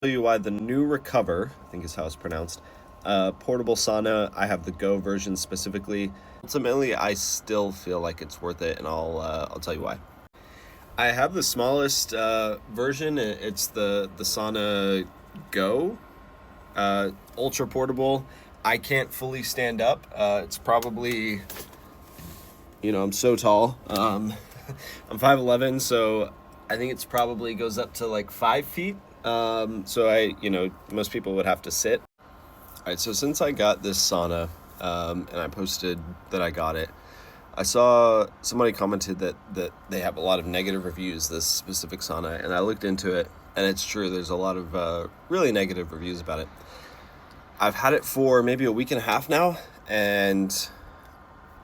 Tell you why the NureCover, I think is how it's pronounced, portable sauna. I have the Go version specifically. Ultimately, I still feel like it's worth it, and I'll tell you why. I have the smallest version. It's the Sauna Go, ultra portable. I can't fully stand up. It's probably, I'm so tall. I'm 5'11", so I think it's probably goes up to like 5 feet. So most people would have to sit. All right, so since I got this sauna, and I posted that I got it, I saw somebody commented that they have a lot of negative reviews, this specific sauna, and I looked into it, and it's true. There's a lot of really negative reviews about it. I've had it for maybe a week and a half now, and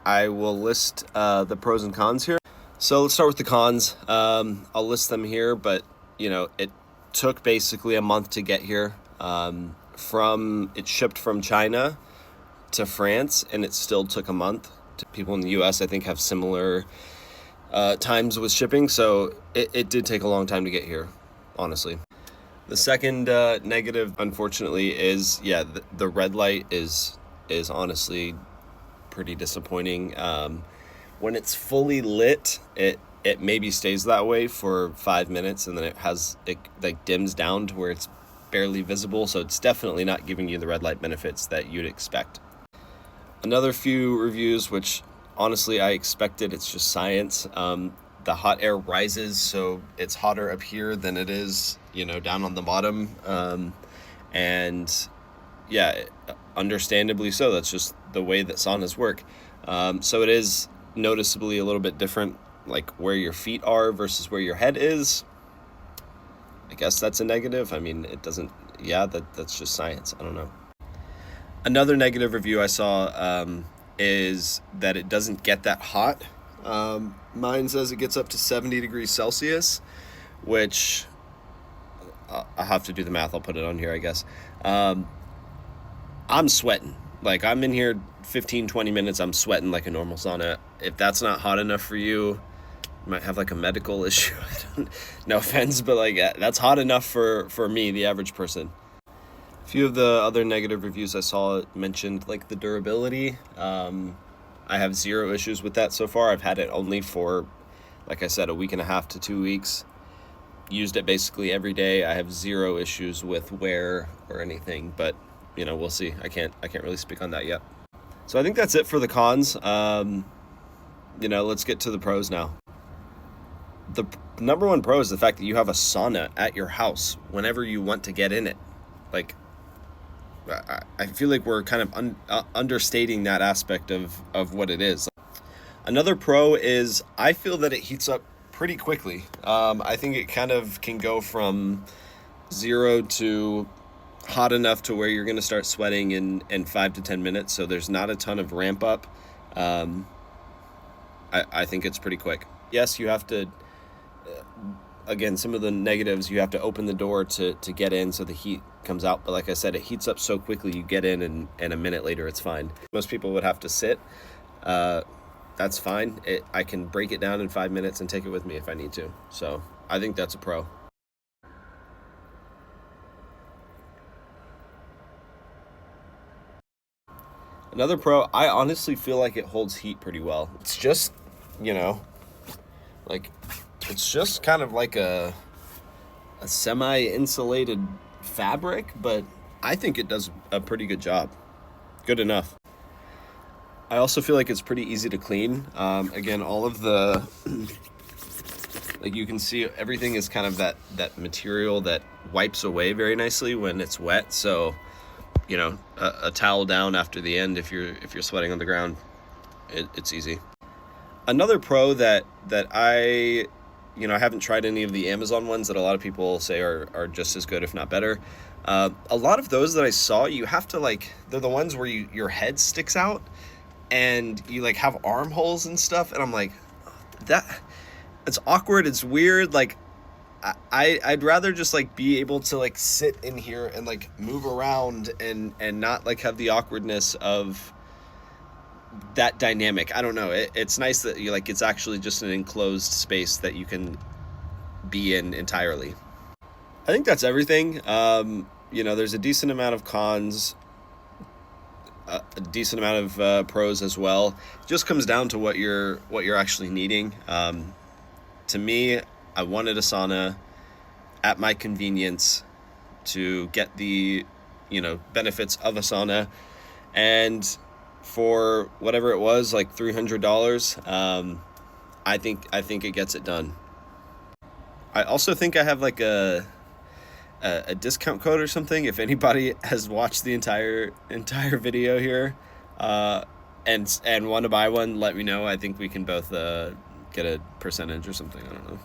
I will list the pros and cons here. So let's start with the cons. I'll list them here, but it took basically a month to get here. It shipped from China to France, and it still took a month. People in the US, I think, have similar times with shipping, so it did take a long time to get here, honestly. The second negative, unfortunately, is the red light is honestly pretty disappointing. When it's fully lit, it maybe stays that way for 5 minutes, and then it like dims down to where it's barely visible, so it's definitely not giving you the red light benefits that you'd expect. Another few reviews, which honestly I expected, it's just science. The hot air rises, so it's hotter up here than it is, down on the bottom. Understandably so. That's just the way that saunas work. So it is noticeably a little bit different, like where your feet are versus where your head is. I guess that's a negative. I mean, it doesn't, that's just science. I don't know. Another negative review I saw is that it doesn't get that hot. Mine says it gets up to 70 degrees Celsius, which I'll have to do the math. I'll put it on here, I guess. I'm sweating. Like, I'm in here 15, 20 minutes. I'm sweating like a normal sauna. If that's not hot enough for you, you might have like a medical issue. No offense, but like that's hot enough for me, the average person. A few of the other negative reviews I saw mentioned like the durability. I have zero issues with that so far. I've had it only for, like I said, a week and a half to 2 weeks. Used it basically every day. I have zero issues with wear or anything, but we'll see. I can't really speak on that yet. So I think that's it for the cons. Let's get to the pros now. The number one pro is the fact that you have a sauna at your house whenever you want to get in it. Like, I feel like we're kind of understating that aspect of what it is. Another pro is I feel that it heats up pretty quickly. I think it kind of can go from 0 to hot enough to where you're going to start sweating in 5 to 10 minutes. So there's not a ton of ramp up. I think it's pretty quick. Yes, you have to, again, some of the negatives, you have to open the door to get in so the heat comes out. But like I said, it heats up so quickly, you get in and a minute later it's fine. Most people would have to sit. That's fine. I can break it down in 5 minutes and take it with me if I need to. So I think that's a pro. Another pro, I honestly feel like it holds heat pretty well. It's just, it's just kind of like a semi-insulated fabric, but I think it does a pretty good job. Good enough. I also feel like it's pretty easy to clean. Again, all of the, like you can see everything is kind of that material that wipes away very nicely when it's wet. So, a towel down after the end if you're sweating on the ground, it's easy. Another pro that I haven't tried any of the Amazon ones that a lot of people say are just as good, if not better. A lot of those that I saw, you have to they're the ones where your head sticks out and you have armholes and stuff. And I'm like, it's awkward. It's weird. I'd rather just be able to sit in here and move around and not have the awkwardness of that dynamic. I don't know. It's nice that it's actually just an enclosed space that you can be in entirely. I think that's everything. There's a decent amount of cons, a decent amount of pros as well. It just comes down to what you're actually needing. To me, I wanted a sauna at my convenience to get the benefits of a sauna, and for whatever it was, like $300, I think it gets it done. I also think I have like a discount code or something if anybody has watched the entire video here, and want to buy one. Let me know. I think we can both get a percentage or something. I don't know.